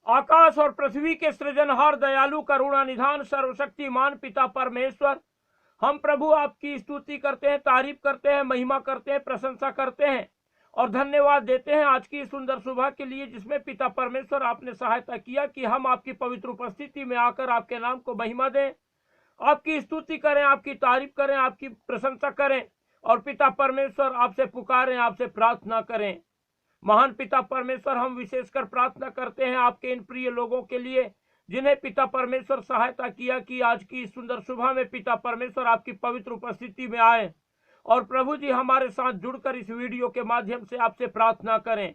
आकाश और पृथ्वी के सृजनहार, दयालु, करुणा निधान, सर्वशक्तिमान पिता परमेश्वर, हम प्रभु आपकी स्तुति करते हैं, तारीफ करते हैं, महिमा करते हैं, प्रशंसा करते हैं और धन्यवाद देते हैं आज की सुंदर सुबह के लिए, जिसमें पिता परमेश्वर आपने सहायता किया कि हम आपकी पवित्र उपस्थिति में आकर आपके नाम को महिमा दें, आपकी स्तुति करें, आपकी तारीफ करें, आपकी प्रशंसा करें और पिता परमेश्वर आपसे पुकारें, आपसे प्रार्थना करें। महान पिता परमेश्वर, हम विशेषकर प्रार्थना करते हैं आपके इन प्रिय लोगों के लिए जिन्हें पिता परमेश्वर सहायता किया कि आज की सुंदर सुबह में पिता परमेश्वर आपकी पवित्र उपस्थिति में आए और प्रभु जी हमारे साथ जुड़कर इस वीडियो के माध्यम से आपसे प्रार्थना करें।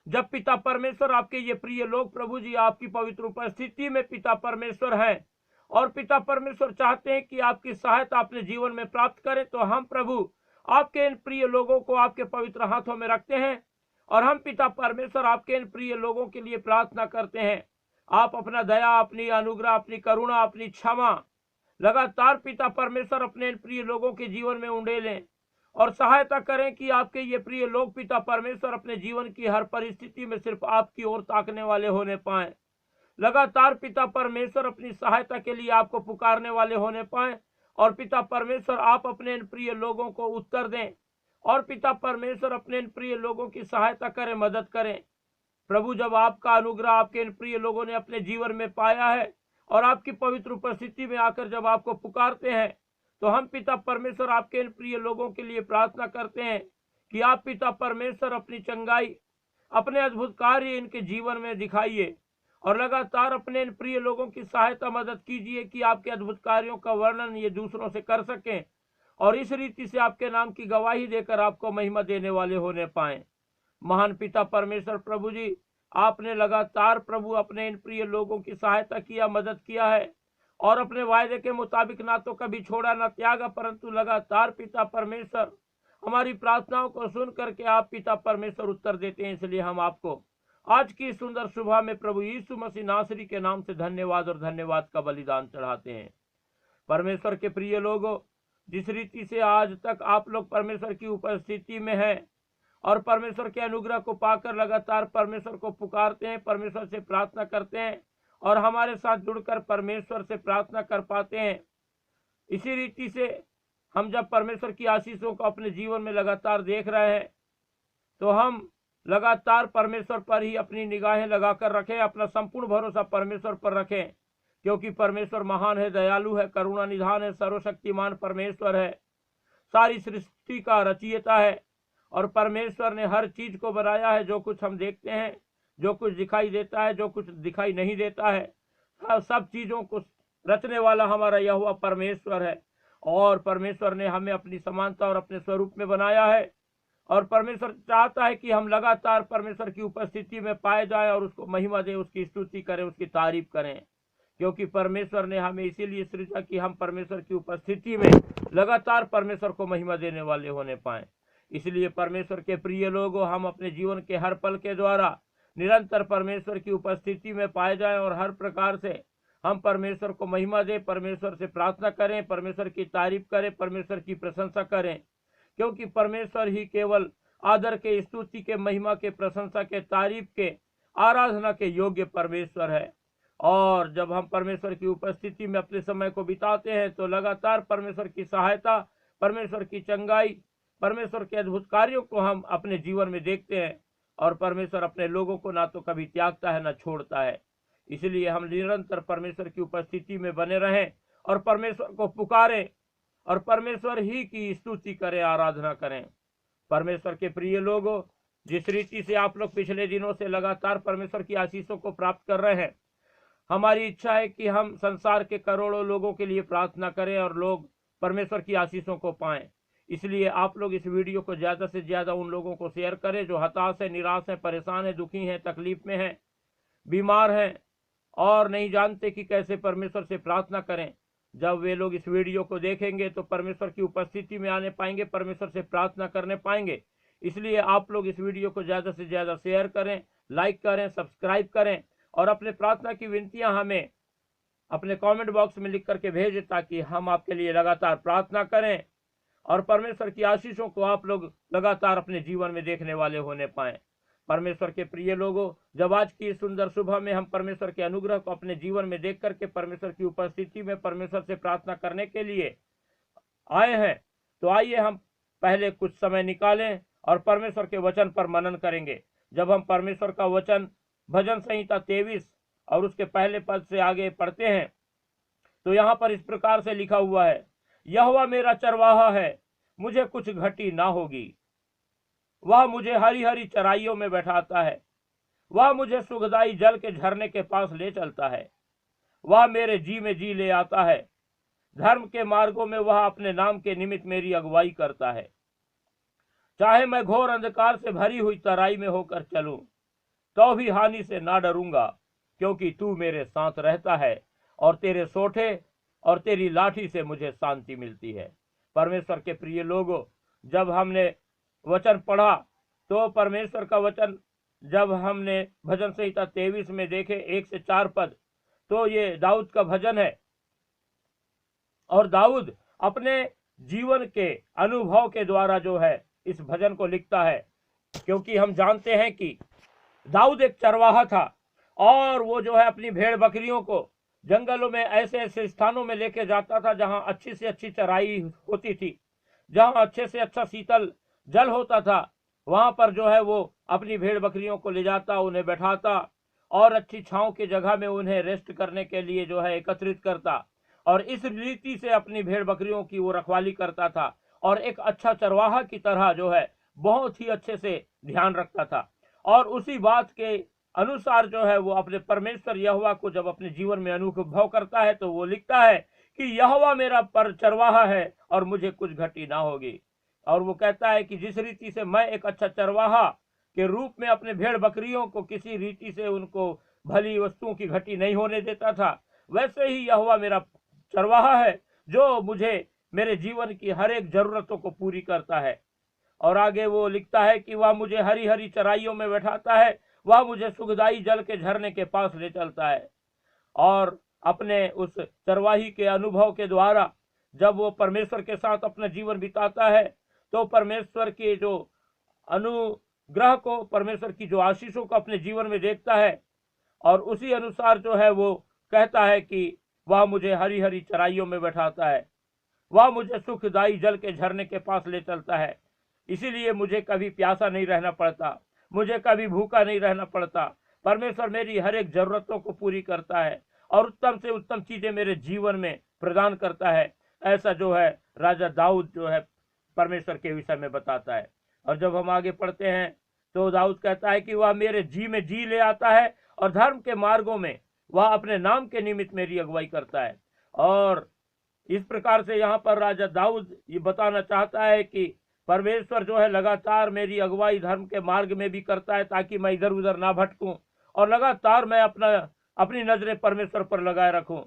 जब पिता परमेश्वर आपके ये प्रिय लोग प्रभु जी आपकी पवित्र उपस्थिति में पिता परमेश्वर हैं और पिता परमेश्वर चाहते हैं कि आपकी सहायता अपने जीवन में प्राप्त करें, तो हम प्रभु आपके इन प्रिय लोगों को आपके पवित्र हाथों में रखते हैं और हम पिता परमेश्वर आपके इन प्रिय लोगों के लिए प्रार्थना करते हैं। आप अपना दया, अपनी अनुग्रह, अपनी करुणा, अपनी क्षमा लगातार पिता परमेश्वर अपने इन प्रिय लोगों के जीवन में उंडेलें और सहायता करें कि आपके ये प्रिय लोग पिता परमेश्वर अपने जीवन की हर परिस्थिति में सिर्फ आपकी ओर ताकने वाले होने पाए। लगातार पिता परमेश्वर अपनी सहायता के लिए आपको पुकारने वाले होने पाए और पिता परमेश्वर आप अपने इन प्रिय लोगों को उत्तर दें और पिता परमेश्वर अपने इन प्रिय लोगों की सहायता करें, मदद करें। प्रभु, जब आपका अनुग्रह आपके इन प्रिय लोगों ने अपने जीवन में पाया है और आपकी पवित्र उपस्थिति में आकर जब आपको पुकारते हैं, तो हम पिता परमेश्वर आपके इन प्रिय लोगों के लिए प्रार्थना करते हैं कि आप पिता परमेश्वर अपनी चंगाई, अपने अद्भुत कार्य इनके जीवन में दिखाइए और लगातार अपने इन प्रिय लोगों की सहायता, मदद कीजिए कि आपके अद्भुत कार्यों का वर्णन ये दूसरों से कर सकें और इस रीति से आपके नाम की गवाही देकर आपको महिमा देने वाले होने पाए। महान पिता परमेश्वर प्रभु जी, आपने लगातार प्रभु अपने इन प्रिय लोगों की सहायता किया, मदद किया है और अपने वायदे के मुताबिक ना तो कभी छोड़ा ना त्यागा, परंतु लगातार पिता परमेश्वर हमारी प्रार्थनाओं को सुन करके आप पिता परमेश्वर उत्तर देते हैं। इसलिए हम आपको आज की सुंदर सुबह में प्रभु यीशु मसीह नासरी के नाम से धन्यवाद और धन्यवाद का बलिदान चढ़ाते हैं। परमेश्वर के प्रिय लोगों, जिस रीति से आज तक आप लोग परमेश्वर की उपस्थिति में हैं और परमेश्वर के अनुग्रह को पाकर लगातार परमेश्वर को पुकारते हैं, परमेश्वर से प्रार्थना करते हैं और हमारे साथ जुड़कर परमेश्वर से प्रार्थना कर पाते हैं, इसी रीति से हम जब परमेश्वर की आशीषों को अपने जीवन में लगातार देख रहे हैं, तो हम लगातार परमेश्वर पर ही अपनी निगाहें लगाकर रखें, अपना संपूर्ण भरोसा परमेश्वर पर रखें, क्योंकि परमेश्वर महान है, दयालु है, करुणा निधान है, सर्वशक्तिमान परमेश्वर है, सारी सृष्टि का रचयिता है और परमेश्वर ने हर चीज को बनाया है। जो कुछ हम देखते हैं, जो कुछ दिखाई देता है, जो कुछ दिखाई नहीं देता है, सब चीजों को रचने वाला हमारा यहोवा परमेश्वर है और परमेश्वर ने हमें अपनी समानता और अपने स्वरूप में बनाया है और परमेश्वर चाहता है कि हम लगातार परमेश्वर की उपस्थिति में पाए जाएं और उसको महिमा दें, उसकी स्तुति करें, उसकी तारीफ करें, क्योंकि परमेश्वर ने हमें इसीलिए सृजा कि हम परमेश्वर की उपस्थिति में लगातार परमेश्वर को महिमा देने वाले होने पाए। इसलिए परमेश्वर के प्रिय लोगों, हम अपने जीवन के हर पल के द्वारा निरंतर परमेश्वर की उपस्थिति में पाए जाएं और हर प्रकार से हम परमेश्वर को महिमा दें, परमेश्वर से प्रार्थना करें, परमेश्वर की तारीफ करें, परमेश्वर की प्रशंसा करें, क्योंकि परमेश्वर ही केवल आदर के, स्तुति के, महिमा के, प्रशंसा के, तारीफ के, आराधना के योग्य परमेश्वर है। और जब हम परमेश्वर की उपस्थिति में अपने समय को बिताते हैं, तो लगातार परमेश्वर की सहायता, परमेश्वर की चंगाई, परमेश्वर के अद्भुत कार्यों को हम अपने जीवन में देखते हैं और परमेश्वर अपने लोगों को ना तो कभी त्यागता है, ना छोड़ता है। इसलिए हम निरंतर परमेश्वर की उपस्थिति में बने रहें और परमेश्वर को पुकारें और परमेश्वर ही की स्तुति करें, आराधना करें। परमेश्वर के प्रिय लोगों, जिस रीति से आप लोग पिछले दिनों से लगातार परमेश्वर की आशीषों को प्राप्त कर रहे हैं, हमारी इच्छा है कि हम संसार के करोड़ों लोगों के लिए प्रार्थना करें और लोग परमेश्वर की आशीषों को पाएं। इसलिए आप लोग इस वीडियो को ज़्यादा से ज़्यादा उन लोगों को शेयर करें जो हताश है, निराश है, परेशान है, दुखी हैं, तकलीफ में हैं, बीमार हैं और नहीं जानते कि कैसे परमेश्वर से प्रार्थना करें। जब वे लोग इस वीडियो को देखेंगे तो परमेश्वर की उपस्थिति में आने पाएंगे, परमेश्वर से प्रार्थना करने पाएंगे। इसलिए आप लोग इस वीडियो को ज़्यादा से ज़्यादा शेयर करें, लाइक करें, सब्सक्राइब करें और अपने प्रार्थना की विनतियां हमें अपने कमेंट बॉक्स में लिख करके भेजें, ताकि हम आपके लिए लगातार प्रार्थना करें और परमेश्वर की आशीषों को आप लोग लगातार अपने जीवन में देखने वाले होने पाएं। परमेश्वर के प्रिय लोगों, जब आज की इस सुंदर सुबह में हम परमेश्वर के अनुग्रह को अपने जीवन में देख करके परमेश्वर की उपस्थिति में परमेश्वर से प्रार्थना करने के लिए आए हैं, तो आइए हम पहले कुछ समय निकालें और परमेश्वर के वचन पर मनन करेंगे। जब हम परमेश्वर का वचन भजन संहिता 23 और उसके पहले पद से आगे पढ़ते हैं, तो यहाँ पर इस प्रकार से लिखा हुआ है, यहोवा मेरा चरवाहा है, मुझे कुछ घटी ना होगी। वह मुझे हरी हरी चराइयों में बैठाता है, वह मुझे सुखदाई जल के झरने के पास ले चलता है। वह मेरे जी में जी ले आता है, धर्म के मार्गों में वह अपने नाम के निमित्त मेरी अगुवाई करता है। चाहे मैं घोर अंधकार से भरी हुई तराई में होकर चलूं, तो भी हानि से ना डरूंगा, क्योंकि तू मेरे साथ रहता है और तेरे सोठे और तेरी लाठी से मुझे शांति मिलती है। परमेश्वर के प्रिय लोगों, जब हमने वचन पढ़ा, तो परमेश्वर का वचन जब हमने भजन संहिता 23 में देखे 1 से 4 पद, तो ये दाऊद का भजन है और दाऊद अपने जीवन के अनुभव के द्वारा जो है इस भजन को लिखता है। क्योंकि हम जानते हैं कि दाऊद एक चरवाहा था और वो जो है अपनी भेड़ बकरियों को जंगलों में ऐसे ऐसे स्थानों में लेके जाता था जहां अच्छी से अच्छी चराई होती थी, जहां अच्छे से अच्छा शीतल जल होता था। वहां पर जो है वो अपनी भेड़ बकरियों को ले जाता, उन्हें बैठाता और अच्छी छांव की जगह में उन्हें रेस्ट करने के लिए जो है एकत्रित करता, और इस रीति से अपनी भेड़ बकरियों की वो रखवाली करता था और एक अच्छा चरवाहा की तरह जो है बहुत ही अच्छे से ध्यान रखता था। और उसी बात के अनुसार जो है वो अपने परमेश्वर यहोवा को जब अपने जीवन में अनुभव करता है, तो वो लिखता है कि यहोवा मेरा पर चरवाहा है और मुझे कुछ घटी ना होगी। और वो कहता है कि जिस रीति से मैं एक अच्छा चरवाहा के रूप में अपने भेड़ बकरियों को किसी रीति से उनको भली वस्तुओं की घटी नहीं होने देता था, वैसे ही यहोवा मेरा चरवाहा है जो मुझे मेरे जीवन की हर एक जरूरतों को पूरी करता है। और आगे वो लिखता है कि वह मुझे हरी हरी चराइयों में बैठाता है, वह मुझे सुखदाई जल के झरने के पास ले चलता है। और अपने उस चरवाही के अनुभव के द्वारा जब वो परमेश्वर के साथ अपना जीवन बिताता है, तो परमेश्वर के जो अनुग्रह को, परमेश्वर की जो आशीषों को अपने जीवन में देखता है और उसी अनुसार जो है वो कहता है कि वह मुझे हरी हरी चराइयों में बैठाता है, वह मुझे सुखदाई जल के झरने के पास ले चलता है। इसीलिए मुझे कभी प्यासा नहीं रहना पड़ता, मुझे कभी भूखा नहीं रहना पड़ता। परमेश्वर मेरी हर एक जरूरतों को पूरी करता है और उत्तम से उत्तम चीजें मेरे जीवन में प्रदान करता है। ऐसा जो है राजा दाऊद जो है परमेश्वर के विषय में बताता है। और जब हम आगे पढ़ते हैं, तो दाऊद कहता है कि वह मेरे जी में जी ले आता है और धर्म के मार्गों में वह अपने नाम के निमित्त मेरी अगुवाई करता है। और इस प्रकार से यहाँ पर राजा दाऊद ये बताना चाहता है कि परमेश्वर जो है लगातार मेरी अगुवाई धर्म के मार्ग में भी करता है, ताकि मैं इधर उधर ना भटकूं और लगातार मैं अपनी नजरें परमेश्वर पर लगाए रखूं।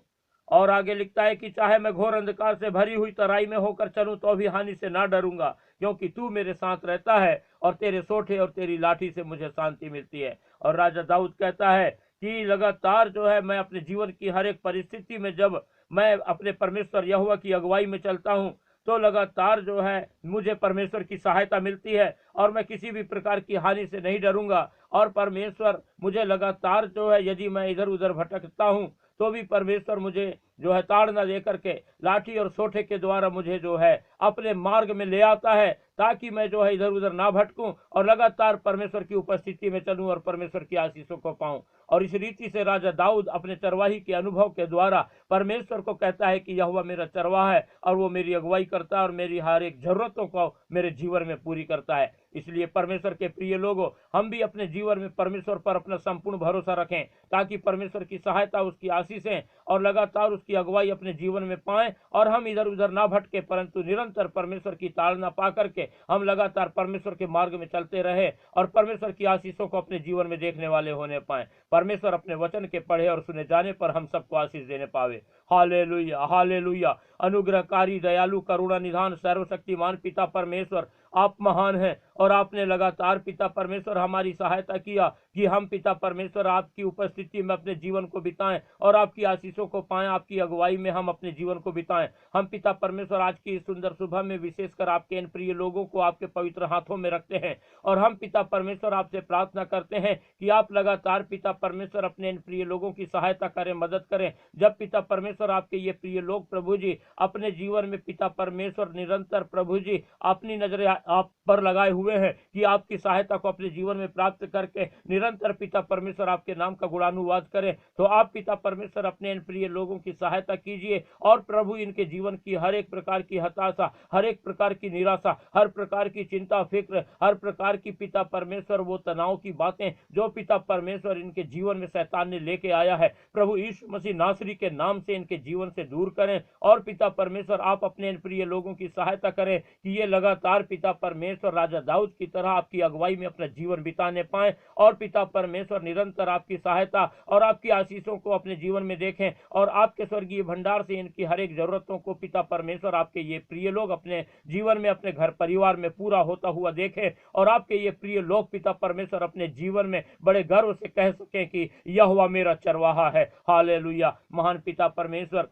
और आगे लिखता है कि चाहे मैं घोर अंधकार से भरी हुई तराई में होकर चलूं, तो भी हानि से ना डरूंगा, क्योंकि तू मेरे साथ रहता है और तेरे सोठे और तेरी लाठी से मुझे शांति मिलती है। और राजा दाऊद कहता है कि लगातार जो है मैं अपने जीवन की हर एक परिस्थिति में जब मैं अपने परमेश्वर यहोवा की अगुवाई में चलता हूँ, तो लगातार जो है मुझे परमेश्वर की सहायता मिलती है और मैं किसी भी प्रकार की हानि से नहीं डरूंगा। और परमेश्वर मुझे लगातार जो है, यदि मैं इधर उधर भटकता हूँ, तो भी परमेश्वर मुझे जो है ताड़ न दे करके लाठी और सोठे के द्वारा मुझे जो है अपने मार्ग में ले आता है, ताकि मैं जो है इधर उधर ना भटकूं और लगातार परमेश्वर की उपस्थिति में चलूं और परमेश्वर की आशीषों को पाऊं। और इस रीति से राजा दाऊद अपने चरवाही के अनुभव के द्वारा परमेश्वर को कहता है कि यहोवा मेरा चरवाहा है और वो मेरी अगुवाई करता है और मेरी हर एक जरूरतों को मेरे जीवन में पूरी करता है। इसलिए परमेश्वर के प्रिय लोगों, हम भी अपने जीवन में परमेश्वर पर अपना संपूर्ण भरोसा रखें, ताकि परमेश्वर की सहायता, उसकी आशीषें और लगातार उसकी अगुवाई अपने जीवन में पाएं और हम इधर उधर ना भटके, परंतु निरंतर परमेश्वर की ताड़ना पा करके हम लगातार परमेश्वर के मार्ग में चलते रहे और परमेश्वर की आशीषों को अपने जीवन में देखने वाले होने पाए। परमेश्वर अपने वचन के पढ़े और सुने जाने पर हम सबको आशीष देने पावे। Hallelujah, hallelujah. अनुग्रहकारी, दयालु, करुणा निधान, सर्वशक्तिमान पिता परमेश्वर आप महान हैं और आपने लगातार पिता परमेश्वर हमारी सहायता किया कि हम पिता परमेश्वर आपकी उपस्थिति में अपने जीवन को बिताएं और आपकी आशीषों को पाएं, आपकी अगुवाई में हम अपने जीवन को बिताएं। हम पिता परमेश्वर आज की इस सुंदर सुबह में विशेषकर आपके इन प्रिय लोगों को आपके पवित्र हाथों में रखते हैं और हम पिता परमेश्वर आपसे प्रार्थना करते हैं कि आप लगातार पिता परमेश्वर अपने इन प्रिय लोगों की सहायता करें, मदद करें। जब पिता परमेश्वर आपके ये प्रिय लोग प्रभु जी अपने जीवन में पिता परमेश्वर निरंतर प्रभु जी अपनी नजरें आप पर लगाए हुए हैं कि आपकी सहायता को अपने जीवन में प्राप्त करके निरंतर पिता परमेश्वर आपके नाम का गुणानुवाद करें, तो आप पिता परमेश्वर अपने इन प्रिय लोगों की सहायता कीजिए और प्रभु इनके जीवन की हर एक प्रकार की हताशा, हर एक प्रकार की निराशा, हर प्रकार की चिंता फिक्र, हर प्रकार की पिता परमेश्वर वो तनाव की बातें जो पिता परमेश्वर इनके जीवन में शैतान ने लेके आया है, प्रभु यीशु मसीह नासरी के नाम से इनके जीवन से दूर करें और पिता परमेश्वर आप अपने इन प्रिय लोगों की सहायता करें कि ये लगातार पिता परमेश्वर राजा दाऊद की तरह आपकी अगुवाई में अपना जीवन बिताने पाए और पिता परमेश्वर निरंतर आपकी सहायता और आपकी आशीषों को अपने जीवन में देखें और आपके स्वर्गीय भंडार से इनकी हर एक जरूरतों को पिता परमेश्वर आपके ये प्रिय लोग अपने जीवन में अपने घर परिवार में पूरा होता हुआ देखें और आपके ये प्रिय लोग पिता परमेश्वर अपने जीवन में बड़े गर्व से कह सकें कि यहोवा मेरा चरवाहा है। हालेलुया। महान पिता परमेश्वर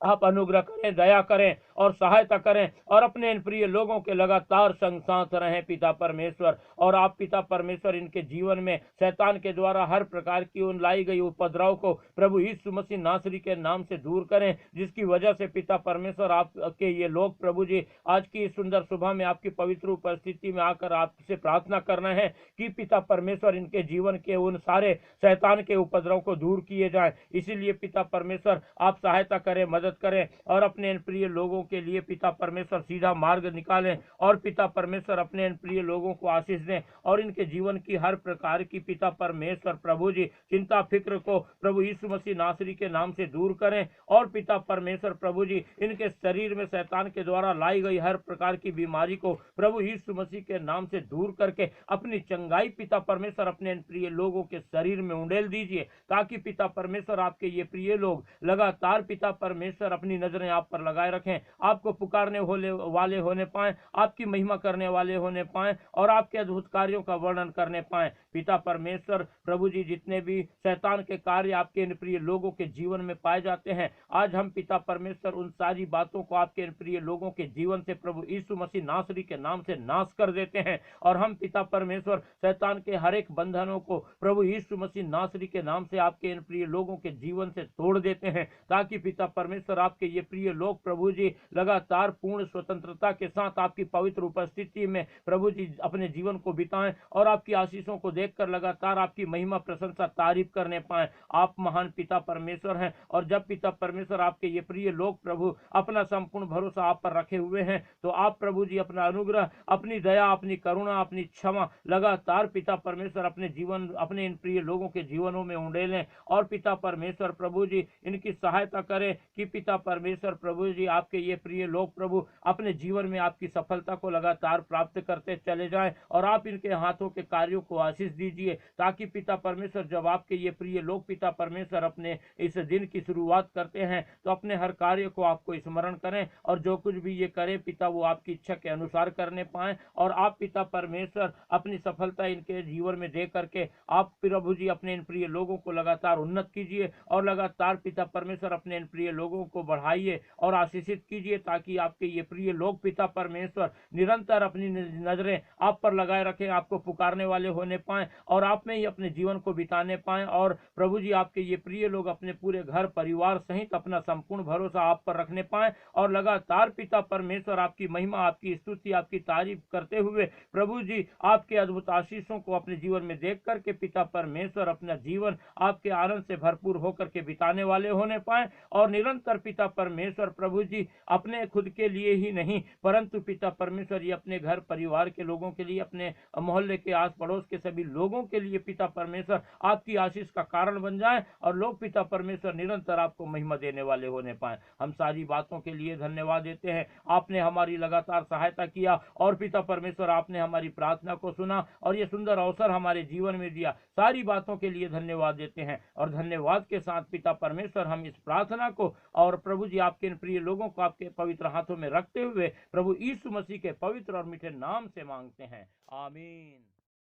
आप अनुग्रह करें, दया करें और सहायता करें और अपने इन प्रिय लोगों के लगातार संग साथ रहें पिता परमेश्वर। और आप पिता परमेश्वर इनके जीवन में शैतान के द्वारा हर प्रकार की उन लाई गई उपद्रव को प्रभु यीशु मसीह नासरी के नाम से दूर करें, जिसकी वजह से पिता परमेश्वर आपके ये लोग प्रभु जी आज की सुंदर सुबह में आपकी पवित्र उपस्थिति में आकर आपसे प्रार्थना करना है कि पिता परमेश्वर इनके जीवन के उन सारे शैतान के उपद्रव को दूर किए जाए। इसीलिए पिता परमेश्वर आप सहायता करें, मदद करें और अपने इन प्रिय लोगों के लिए पिता परमेश्वर सीधा मार्ग निकालें और पिता परमेश्वर अपने इन प्रिय लोगों को आशीष दें और इनके जीवन की हर प्रकार की पिता परमेश्वर प्रभु जी चिंता फिक्र को प्रभु यीशु मसीह नासरी के नाम से दूर करें और पिता परमेश्वर प्रभु जी इनके शरीर में शैतान के द्वारा लाई गई हर प्रकार की बीमारी को प्रभु यीशु मसीह के नाम से दूर करके अपनी चंगाई पिता परमेश्वर अपने इन प्रिय लोगों के शरीर में उंडेल दीजिए, ताकि पिता परमेश्वर आपके ये प्रिय लोग लगातार पिता परमेश्वर अपनी नजरें आप पर लगाए रखें, आपको पुकारने वाले होने पाए, आपकी महिमा करने वाले होने पाए और आपके अद्भुत कार्यों का वर्णन करने पाए। पिता परमेश्वर प्रभु जी जितने भी शैतान के कार्य आपके इन प्रिय लोगों के जीवन में पाए जाते हैं, आज हम पिता परमेश्वर उन सारी बातों को आपके इन प्रिय लोगों के जीवन से प्रभु यीशु मसीह नासरी के नाम से नाश कर देते हैं और हम पिता परमेश्वर शैतान के हर एक बंधनों को प्रभु यीशु मसीह नासरी के नाम से आपके इन प्रिय लोगों के जीवन से तोड़ देते हैं, ताकि पिता परमेश्वर आपके ये प्रिय लोग प्रभु जी लगातार पूर्ण स्वतंत्रता के साथ आपकी पवित्र उपस्थिति में प्रभु जी अपने जीवन को बिताएं और आपकी आशीषों को देखकर लगातार आपकी महिमा प्रशंसा तारीफ करने पाए। आप महान पिता परमेश्वर हैं और जब पिता परमेश्वर आपके ये प्रिय लोग प्रभु अपना संपूर्ण भरोसा आप पर रखे हुए हैं, तो आप प्रभु जी अपना अनुग्रह, अपनी दया, अपनी करुणा, अपनी क्षमा लगातार पिता परमेश्वर अपने इन प्रिय लोगों के जीवनों में उंडेलें और पिता परमेश्वर प्रभु जी इनकी सहायता करें कि पिता परमेश्वर प्रभु जी आपके ये प्रिय लोग प्रभु अपने जीवन में आपकी सफलता को लगातार प्राप्त करते चले जाएं और आप इनके हाथों के कार्यों को आशीष दीजिए, ताकि पिता परमेश्वर जब आपके ये प्रिय लोग पिता परमेश्वर अपने इस दिन की शुरुआत करते हैं तो अपने हर कार्य को आपको स्मरण करें और जो कुछ भी ये करें पिता वो आपकी इच्छा के अनुसार करने पाए और आप पिता परमेश्वर अपनी सफलता इनके जीवन में दे करके आप प्रभु जी अपने इन प्रिय लोगों को लगातार उन्नत कीजिए और लगातार पिता परमेश्वर अपने इन प्रिय लोगों को बढ़ाइए और आशीषित कीजिए, ताकि आपके ये प्रिय लोग पिता परमेश्वर निरंतर अपनी नजरें आप पर लगाए रखें, आपको पुकारने वाले होने पाए और आप में ही अपने जीवन को बिताने पाए और प्रभु जी आपके ये प्रिय लोग अपने पूरे घर परिवार सहित अपना संपूर्ण भरोसा आप पर रखने पाए और लगातार पिता परमेश्वर आपकी महिमा, आपकी स्तुति, आपकी तारीफ करते हुए प्रभु जी आपके अद्भुत आशीषों को अपने जीवन में देख करके पिता परमेश्वर अपना जीवन आपके आनंद से भरपूर होकर के बिताने वाले होने पाए और निरंतर पिता परमेश्वर प्रभु जी अपने खुद के लिए ही नहीं परंतु पिता परमेश्वर ये अपने घर परिवार के लोगों के लिए, अपने मोहल्ले के आस पड़ोस के सभी लोगों के लिए पिता परमेश्वर आपकी आशीष का कारण बन जाए और लोग पिता परमेश्वर निरंतर आपको महिमा देने वाले होने पाए। हम सारी बातों के लिए धन्यवाद देते हैं, आपने हमारी लगातार सहायता किया और पिता परमेश्वर आपने हमारी प्रार्थना को सुना और ये सुंदर अवसर हमारे जीवन में दिया। सारी बातों के लिए धन्यवाद देते हैं और धन्यवाद के साथ पिता परमेश्वर हम इस प्रार्थना को और प्रभु जी आपके इन प्रिय लोगों को आपके पवित्र हाथों में रखते हुए प्रभु यीशु मसीह के पवित्र और मीठे नाम से मांगते हैं, आमीन।